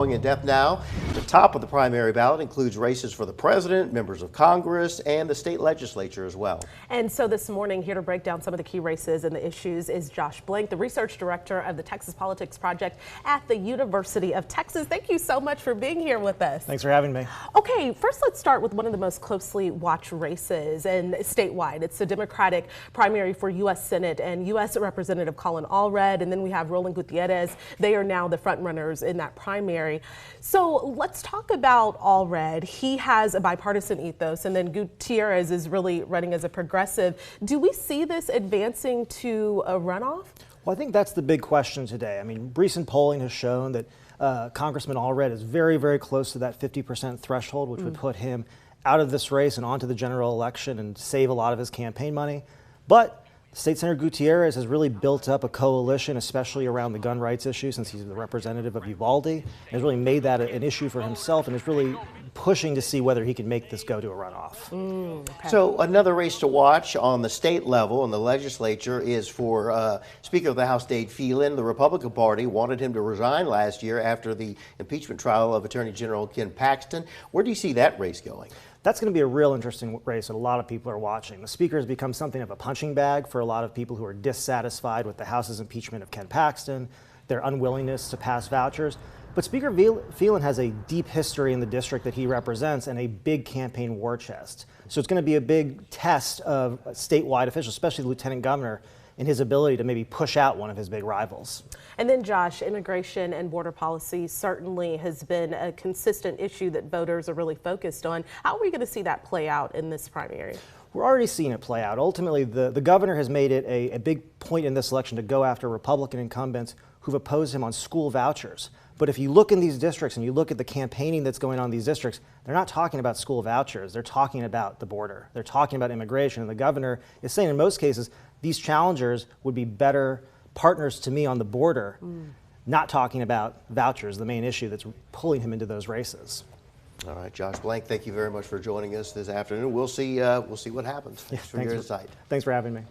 Going in depth now. The top of the primary ballot includes races for the president, members of Congress, and the state legislature as well. And so this morning, here to break down some of the key races and the issues is Josh Blank, the research director of the Texas Politics Project at the University of Texas. Thank you so much for being here with us. Thanks for having me. Okay, first let's start with one of the most closely watched races and statewide. It's the Democratic primary for U.S. Senate and U.S. Representative Colin Allred, and then we have Roland Gutierrez. They are now the front runners in that primary. So let's talk about Allred. He has a bipartisan ethos, and then Gutierrez is really running as a progressive. Do we see this advancing to a runoff? Well, I think that's the big question today. I mean, recent polling has shown that Congressman Allred is very, very close to that 50% threshold, which would put him out of this race and onto the general election and save a lot of his campaign money. But State Senator Gutierrez has really built up a coalition, especially around the gun rights issue, since he's the representative of Uvalde, and has really made that an issue for himself and is really pushing to see whether he can make this go to a runoff. Okay. So another race to watch on the state level in the legislature is for Speaker of the House Dade Phelan. The Republican Party wanted him to resign last year after the impeachment trial of Attorney General Ken Paxton. Where do you see that race going? That's going to be a real interesting race that a lot of people are watching. The Speaker has become something of a punching bag for a lot of people who are dissatisfied with the House's impeachment of Ken Paxton, their unwillingness to pass vouchers. But Speaker Phelan has a deep history in the district that he represents and a big campaign war chest. So it's going to be a big test of statewide officials, especially the Lieutenant Governor, in his ability to maybe push out one of his big rivals. And then, Josh, immigration and border policy certainly has been a consistent issue that voters are really focused on. How are we going to see that play out in this primary? We're already seeing it play out. Ultimately, the governor has made it a big point in this election to go after Republican incumbents who've opposed him on school vouchers. But if you look in these districts and you look at the campaigning that's going on in these districts, they're not talking about school vouchers. They're talking about the border. They're talking about immigration. And the governor is saying in most cases, these challengers would be better partners to me on the border, not talking about vouchers, the main issue that's pulling him into those races. All right, Josh Blank, thank you very much for joining us this afternoon. We'll see what happens. Thanks for your insight. Thanks for having me.